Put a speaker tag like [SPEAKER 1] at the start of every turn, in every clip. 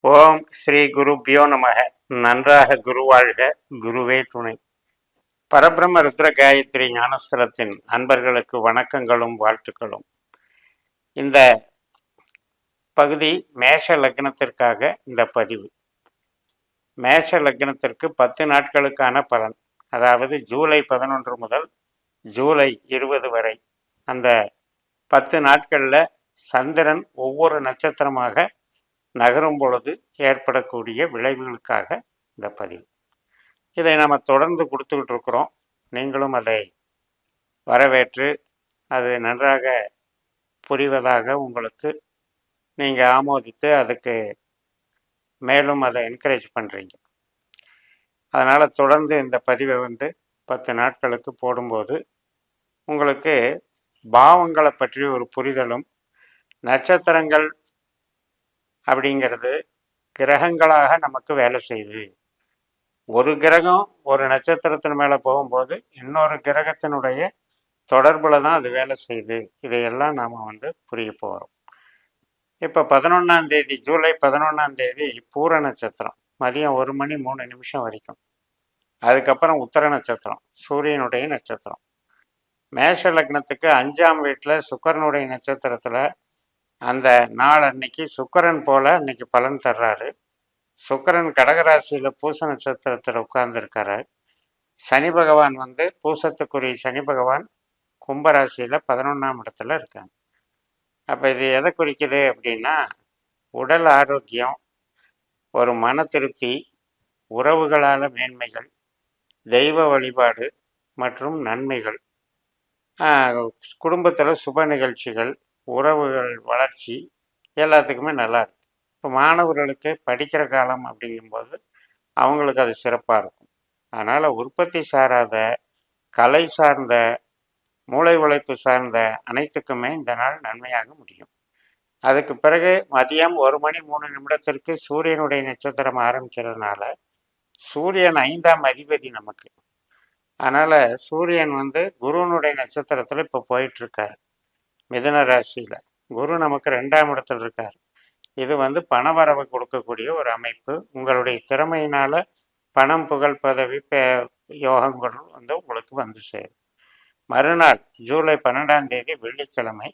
[SPEAKER 1] ஓம் ஸ்ரீ குருபியோ நமக. நன்றாக குருவாழ்க, குருவே துணை. பரபிரம்ம ருத்ர காயத்ரி ஞானஸ்தலத்தின் அன்பர்களுக்கு வணக்கங்களும் வாழ்த்துக்களும். இந்த பகுதி மேஷ லக்னத்திற்காக இந்த பதிவு. மேஷ லக்னத்திற்கு 10 நாட்களுக்கான பலன், அதாவது ஜூலை 11 முதல் ஜூலை 20 வரை, அந்த 10 நாட்களில் சந்திரன் ஒவ்வொரு நட்சத்திரமாக நகரும் பொழுது ஏற்படக்கூடிய விளைவுகளுக்காக இந்த பதிவு. இதை நம்ம தொடர்ந்து கொடுத்துக்கிட்டு இருக்கிறோம். நீங்களும் அதை வரவேற்று அது நன்றாக புரிவதாக உங்களுக்கு நீங்கள் ஆமோதித்து அதுக்கு மேலும் அதை என்கரேஜ் பண்ணுறீங்க. அதனால் தொடர்ந்து இந்த பதிவை 10 நாட்களுக்கு போடும்போது உங்களுக்கு பாவங்களை பற்றி ஒரு புரிதலும், நட்சத்திரங்கள் அப்படிங்கிறது கிரகங்களாக நமக்கு வேலை செய்யுது. ஒரு கிரகம் ஒரு நட்சத்திரத்தின் மேலே போகும்போது இன்னொரு கிரகத்தினுடைய தொடர்பில் தான் அது வேலை செய்யுது. இதையெல்லாம் நாம் புரிய போகிறோம். இப்போ 11ஆம் தேதி, ஜூலை 11ஆம் தேதி பூர நட்சத்திரம், மதியம் 1 மணி 3 நிமிஷம் வரைக்கும். அதுக்கப்புறம் உத்தர நட்சத்திரம், சூரியனுடைய நட்சத்திரம். மேஷ லக்னத்துக்கு 5ஆம் வீட்டில் சுக்கிரனுடைய நட்சத்திரத்தில் அந்த நாள் அன்னைக்கு சுக்கிரன் போல அன்னைக்கு பலன் தர்றாரு. சுக்கிரன் கடகராசியில் பூச நட்சத்திரத்தில் உட்கார்ந்துருக்காரு. சனி பகவான் பூசத்துக்குரிய சனி பகவான் கும்பராசியில் 11ஆம் இடத்துல இருக்காங்க. அப்போ இது எதை குறிக்குது அப்படின்னா, உடல் ஆரோக்கியம், ஒரு மன திருப்தி, உறவுகளால் மேன்மைகள், தெய்வ வழிபாடு மற்றும் நன்மைகள், குடும்பத்தில் சுப நிகழ்ச்சிகள், உறவுகள் வளர்ச்சி, எல்லாத்துக்குமே நல்லா இருக்கு. இப்போ மாணவர்களுக்கு படிக்கிற காலம் அப்படிங்கும்போது அவங்களுக்கு அது சிறப்பாக இருக்கும். அதனால் உற்பத்தி சாராத, கலை சார்ந்த, மூளை உழைப்பு சார்ந்த அனைத்துக்குமே இந்த நாள் நன்மையாக முடியும். அதுக்கு பிறகு மதியம் 1 மணி 3 நிமிடத்திற்கு சூரியனுடைய நட்சத்திரம் ஆரம்பிக்கிறதுனால, சூரியன் 5ஆம் அதிபதி நமக்கு. அதனால் சூரியன் குருவனுடைய நட்சத்திரத்தில் இப்போ போயிட்டுருக்கார். மிதுன ராசியில் குரு நமக்கு 2ஆம் இடத்துல இருக்கார். இது பணவரவை கொடுக்கக்கூடிய ஒரு அமைப்பு. உங்களுடைய திறமையினால் பணம், புகழ், பதவி, யோகங்கள் உங்களுக்கு சேரும். மறுநாள் ஜூலை 12ஆம் தேதி வெள்ளிக்கிழமை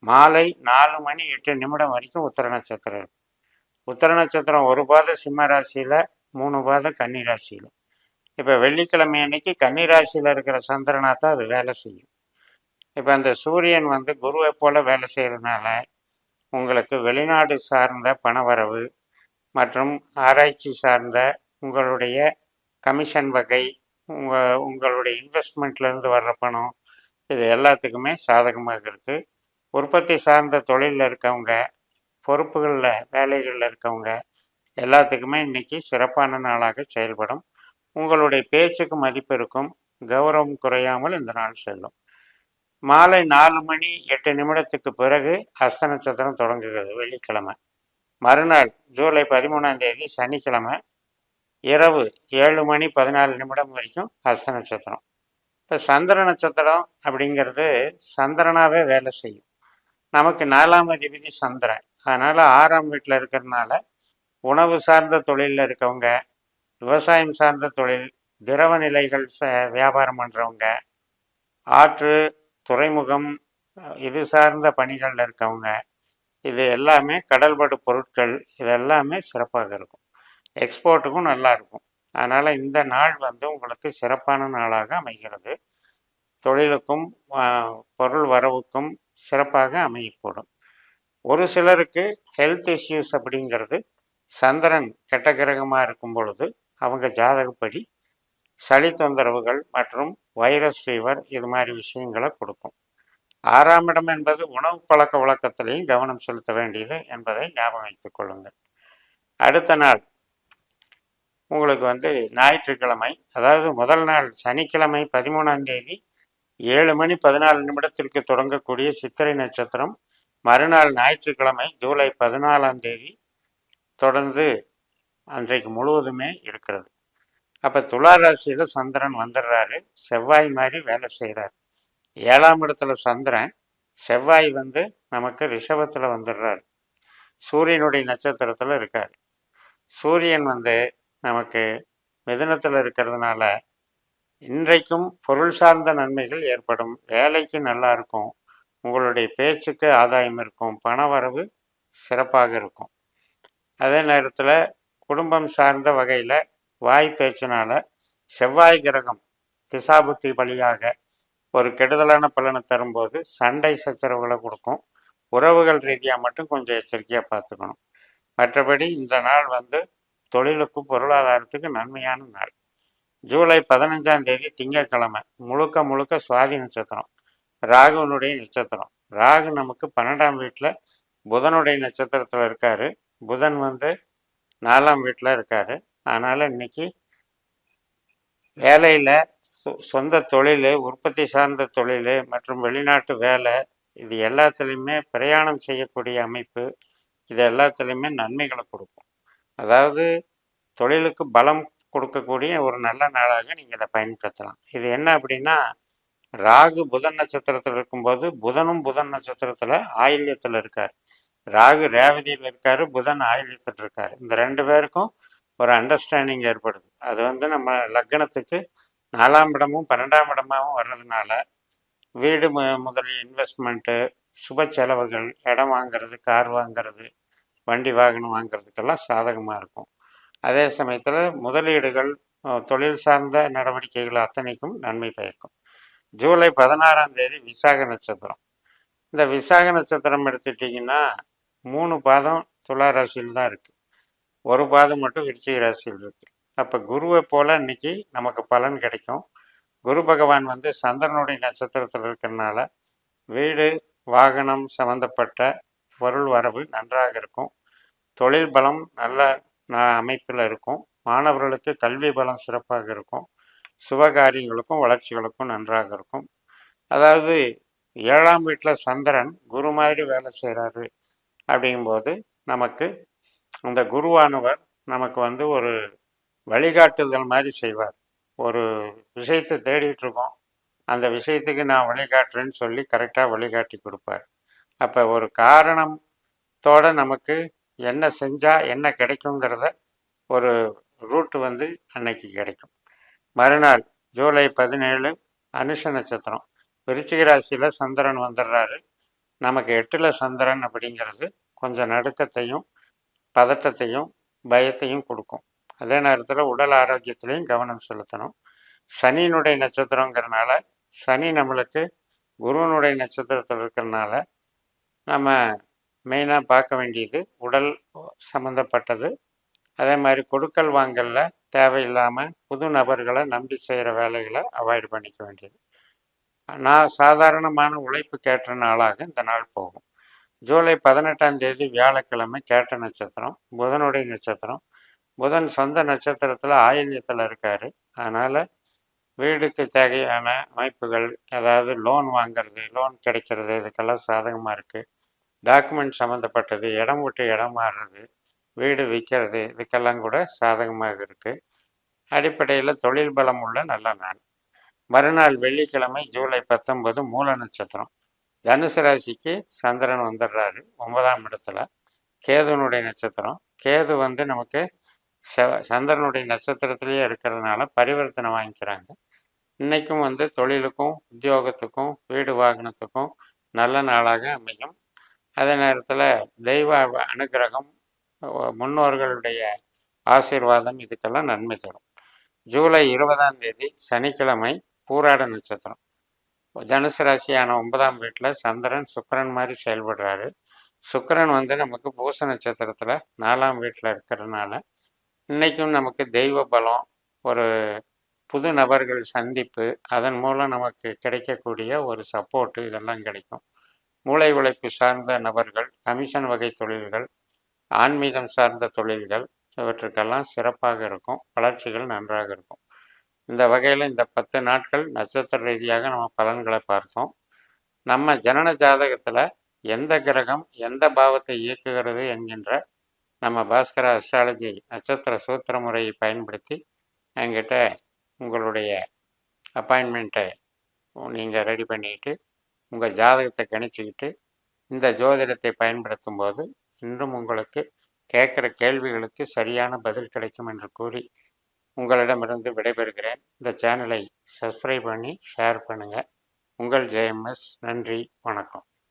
[SPEAKER 1] மாலை 4 மணி 8 நிமிடம் வரைக்கும் உத்தர நட்சத்திரம் இருக்கு. உத்தர நட்சத்திரம் 1 பாதம் சிம்ம ராசியில், 3 பாதம் கன்னி ராசியில். இப்போ வெள்ளிக்கிழமை அன்னைக்கு கன்னி ராசியில் இருக்கிற சந்திரனாக தான் அது வேலை செய்யும். இப்போ அந்த சூரியன் குருவை போல வேலை செய்கிறதுனால உங்களுக்கு வெளிநாடு சார்ந்த பணவரவு மற்றும் ஆராய்ச்சி சார்ந்த உங்களுடைய கமிஷன் வகை, உங்களுடைய இன்வெஸ்ட்மெண்ட்லேருந்து வர்ற பணம், இது எல்லாத்துக்குமே சாதகமாக இருக்குது. உற்பத்தி சார்ந்த தொழிலில் இருக்கவங்க, பொறுப்புகளில் வேலைகளில் இருக்கவங்க எல்லாத்துக்குமே இன்றைக்கி சிறப்பான நாளாக செயல்படும். உங்களுடைய பேச்சுக்கு மதிப்பு இருக்கும். கௌரவம் குறையாமல் இந்த நாள் செல்லும். மாலை 4 மணி 8 நிமிடத்துக்கு பிறகு அஸ்த நட்சத்திரம் தொடங்குகிறது வெள்ளிக்கிழமை. மறுநாள் ஜூலை 13ஆம் தேதி சனிக்கிழமை இரவு 7 மணி 14 நிமிடம் வரைக்கும் அஸ்த நட்சத்திரம். இப்போ சந்திர நட்சத்திரம் அப்படிங்கிறது சந்திரனாகவே வேலை செய்யும். நமக்கு 4ஆம் அதிபதி சந்திரன். அதனால் 6ஆம் வீட்டில் இருக்கிறதுனால உணவு சார்ந்த தொழிலில் இருக்கவங்க, விவசாயம் சார்ந்த தொழில், திரவ நிலைகள் வியாபாரம் பண்ணுறவங்க, ஆற்று, துறைமுகம், இது சார்ந்த பணிகளில் இருக்கவங்க, இது எல்லாமே கடல்படு பொருட்கள், இதெல்லாமே சிறப்பாக இருக்கும். எக்ஸ்போர்ட்டுக்கும் நல்லா இருக்கும். அதனால் இந்த நாள் உங்களுக்கு சிறப்பான நாளாக அமைகிறது. தொழிலுக்கும் பொருள் வரவுக்கும் சிறப்பாக அமையக்கூடும். ஒரு சிலருக்கு ஹெல்த் இஷ்யூஸ் அப்படிங்கிறது சந்திரன் கெட்ட கிரகமாக இருக்கும் பொழுது அவங்க ஜாதகப்படி சளி தொந்தரவுகள் மற்றும் வைரஸ் ஃபீவர், இது மாதிரி விஷயங்களை கொடுக்கும். 6ஆம் இடம் என்பது உணவு பழக்க வழக்கத்திலையும் கவனம் செலுத்த வேண்டியது என்பதை ஞாபகம் வைத்துக் கொள்ளுங்கள். அடுத்த நாள் உங்களுக்கு ஞாயிற்றுக்கிழமை, அதாவது முதல் நாள் சனிக்கிழமை 13ஆம் தேதி 7 மணி 14 நிமிடத்திற்கு தொடங்கக்கூடிய சித்திரை நட்சத்திரம் மறுநாள் ஞாயிற்றுக்கிழமை ஜூலை 14ஆம் தேதி தொடர்ந்து அன்றைக்கு முழுவதுமே இருக்கிறது. அப்போ துலா ராசியில் சந்திரன் வந்துடுறாரு. செவ்வாய் மாதிரி வேலை செய்கிறார். 7ஆம் இடத்துல சந்திரன், செவ்வாய் நமக்கு ரிஷபத்தில் வந்துடுறாரு. சூரியனுடைய நட்சத்திரத்தில் இருக்கார். சூரியன் வந்து நமக்கு மிதுனத்தில் இருக்கிறதுனால இன்றைக்கும் பொருள் சார்ந்த நன்மைகள் ஏற்படும். வேலைக்கு நல்லா இருக்கும், உங்களுடைய பேச்சுக்கு ஆதாயம் இருக்கும், பண வரவு சிறப்பாக இருக்கும். அதே நேரத்தில் குடும்பம் சார்ந்த வகையில் வாய் பேச்சினால செவ்வாய் கிரகம் திசாபுத்தி வழியாக ஒரு கெடுதலான பலனை தரும்போது சண்டை சச்சரவுகளை கொடுக்கும். உறவுகள் ரீதியாக மட்டும் கொஞ்சம் எச்சரிக்கையாக பார்த்துக்கணும். மற்றபடி இந்த நாள் வந்து தொழிலுக்கும் பொருளாதாரத்துக்கு நன்மையான நாள். ஜூலை 15ஆம் தேதி திங்கட்கிழமை, முழுக்க முழுக்க சுவாதி நட்சத்திரம், ராகுனுடைய நட்சத்திரம். ராகு நமக்கு 12ஆம் வீட்டில் புதனுடைய நட்சத்திரத்தில் இருக்காரு. புதன் வந்து 4ஆம் வீட்டில் இருக்காரு. அதனால் இன்னைக்கு வேலையில் சொந்த தொழில், உற்பத்தி சார்ந்த தொழில் மற்றும் வெளிநாட்டு வேலை, இது எல்லாத்துலேயுமே பிரயாணம் செய்யக்கூடிய அமைப்பு, இது எல்லாத்துலேயுமே நன்மைகளை கொடுக்கும். அதாவது தொழிலுக்கு பலம் கொடுக்கக்கூடிய ஒரு நல்ல நாளாக நீங்கள் இதை பயன்படுத்தலாம். இது என்ன அப்படின்னா, ராகு புதன் நட்சத்திரத்தில் இருக்கும்போது புதனும் புதன் நட்சத்திரத்தில் ஆயில்யத்தில் இருக்கார். ராகு ரேவதியில் இருக்காரு, புதன் ஆயில்யத்தில் இருக்கார். இந்த 2 பேருக்கும் ஒரு அண்டர்ஸ்டாண்டிங் ஏற்படுது. அது வந்து நம்ம லக்னத்துக்கு 4ஆம் இடமும் 12ஆம் இடமாகவும் வர்றதுனால வீடு முதலிய இன்வெஸ்ட்மெண்ட்டு, சுப செலவுகள், இடம் வாங்கிறது, கார் வாங்கிறது, வண்டி வாகனம் வாங்கிறதுக்கெல்லாம் சாதகமாக இருக்கும். அதே சமயத்தில் முதலீடுகள், தொழில் சார்ந்த நடவடிக்கைகள் அத்தனைக்கும் நன்மை பயக்கும். ஜூலை 16ஆம் தேதி விசாக நட்சத்திரம். இந்த விசாக நட்சத்திரம் எடுத்துட்டிங்கன்னா 3 பாதம் துலா ராசியில் தான் இருக்குது, ஒரு பாதம் மட்டும் விருச்சிக ராசியில் இருக்குது. அப்போ குருவை போல் இன்னைக்கு நமக்கு பலன் கிடைக்கும். குரு பகவான் வந்து சந்திரனுடைய நட்சத்திரத்தில் இருக்கிறதுனால வீடு வாகனம் சம்பந்தப்பட்ட பொருள் வரவு நன்றாக இருக்கும். தொழில் பலம் நல்ல அமைப்பில் இருக்கும். மாணவர்களுக்கு கல்வி பலம் சிறப்பாக இருக்கும். சுபகாரியங்களுக்கும் வளர்ச்சிகளுக்கும் நன்றாக இருக்கும். அதாவது 7ஆம் வீட்டில் சந்திரன் குரு மாதிரி வேலை செய்கிறாரு. அப்படிங்கும்போது நமக்கு அந்த குருவானவர் நமக்கு வந்து ஒரு வழிகாட்டுதல் மாதிரி செய்வார். ஒரு விஷயத்தை தேடிட்டு இருக்கோம், அந்த விஷயத்துக்கு நான் வழிகாட்டுறேன்னு சொல்லி கரெக்டாக வழிகாட்டி கொடுப்பார். அப்போ ஒரு காரணத்தோட நமக்கு என்ன செஞ்சால் என்ன கிடைக்குங்கிறத ஒரு ரூட்டு வந்து அன்னைக்கு கிடைக்கும். மறுநாள் ஜூலை 17 அனுஷ நட்சத்திரம், விருச்சிக ராசியில் சந்திரன் வந்துடுறாரு. நமக்கு 8ல் சந்திரன் அப்படிங்கிறது கொஞ்சம் நடுக்கத்தையும் பதட்டத்தையும் பயத்தையும் கொடுக்கும். அதே நேரத்தில் உடல் ஆரோக்கியத்திலையும் கவனம் செலுத்தணும். சனியினுடைய நட்சத்திரங்கிறனால, சனி நம்மளுக்கு குருவனுடைய நட்சத்திரத்தில் இருக்கிறனால நம்ம மெயினாக பார்க்க வேண்டியது உடல் சம்மந்தப்பட்டது. அதே மாதிரி கொடுக்கல் வாங்கலில் தேவையில்லாமல் புது நபர்களை நம்பி செய்கிற வேலைகளை அவாய்டு பண்ணிக்க வேண்டியது. நான் சாதாரணமான உழைப்புக்கேற்ற நாளாக இந்த நாள் போகும். ஜூலை 18ஆம் தேதி வியாழக்கிழமை கேட்ட நட்சத்திரம், புதனுடைய நட்சத்திரம். புதன் சொந்த நட்சத்திரத்தில் ஆயில்யத்தில் இருக்கார். அதனால் வீடுக்கு தேவையான அமைப்புகள், அதாவது லோன் வாங்கிறது, லோன் கிடைக்கிறது, இதுக்கெல்லாம் சாதகமாக இருக்குது. டாக்குமெண்ட் சம்மந்தப்பட்டது, இடம் விட்டு இடம் மாறுறது, வீடு விற்கிறது, இதுக்கெல்லாம் கூட சாதகமாக இருக்குது. அடிப்படையில் தொழில் பலம் உள்ள நல்ல நாள். மறுநாள் வெள்ளிக்கிழமை ஜூலை 19 மூல நட்சத்திரம். தனுசு ராசிக்கு சந்திரன் வந்துடுறாரு 9ஆம் இடத்துல. கேதுனுடைய நட்சத்திரம். கேது வந்து நமக்கு சந்திரனுடைய நட்சத்திரத்திலேயே இருக்கிறதுனால பரிவர்த்தனை வாங்கிக்கிறாங்க. இன்றைக்கும் வந்து தொழிலுக்கும் உத்தியோகத்துக்கும் வீடு வாகனத்துக்கும் நல்ல நாளாக அமையும். அதே நேரத்தில் தெய்வ அனுகிரகம், முன்னோர்களுடைய ஆசீர்வாதம், இதுக்கெல்லாம் நன்மை தரும். ஜூலை 20ஆம் தேதி சனிக்கிழமை பூராட நட்சத்திரம். தனுசு ராசியான 9ஆம் வீட்டில் சந்திரன் சுக்கிரன் மாதிரி செயல்படுறாரு. சுக்கிரன் வந்து நமக்கு பூச நட்சத்திரத்தில் 4ஆம் வீட்டில் இருக்கிறதுனால இன்றைக்கும் நமக்கு தெய்வ பலம், ஒரு புது நபர்கள் சந்திப்பு, அதன் மூலம் நமக்கு கிடைக்கக்கூடிய ஒரு சப்போர்ட்டு, இதெல்லாம் கிடைக்கும். மூளை உழைப்பு சார்ந்த நபர்கள், கமிஷன் வகை தொழில்கள், ஆன்மீகம் சார்ந்த தொழில்கள், இவற்றுக்கெல்லாம் சிறப்பாக இருக்கும். வளர்ச்சிகள் நன்றாக இருக்கும். இந்த வகையில் இந்த 10 நாட்கள் நட்சத்திர ரீதியாக நம்ம பலன்களை பார்த்தோம். நம்ம ஜனன ஜாதகத்தில் எந்த கிரகம் எந்த பாவத்தை இயக்குகிறது என்கின்ற நம்ம பாஸ்கரா அஸ்ட்ராலஜி நட்சத்திர சூத்திர முறையை பயன்படுத்தி என்கிட்ட உங்களுடைய அப்பாயின்மெண்ட்டை நீங்கள் ரெடி பண்ணிக்கிட்டு உங்கள் ஜாதகத்தை கணிச்சிக்கிட்டு இந்த ஜோதிடத்தை பயன்படுத்தும் போது இன்னும் உங்களுக்கு கேட்குற கேள்விகளுக்கு சரியான பதில் கிடைக்கும் என்று கூறி உங்களிடமிருந்து விடைபெறுகிறேன். இந்த சேனலை சப்ஸ்கிரைப் பண்ணி ஷேர் பண்ணுங்கள். உங்கள் ஜேஎம்எஸ். நன்றி, வணக்கம்.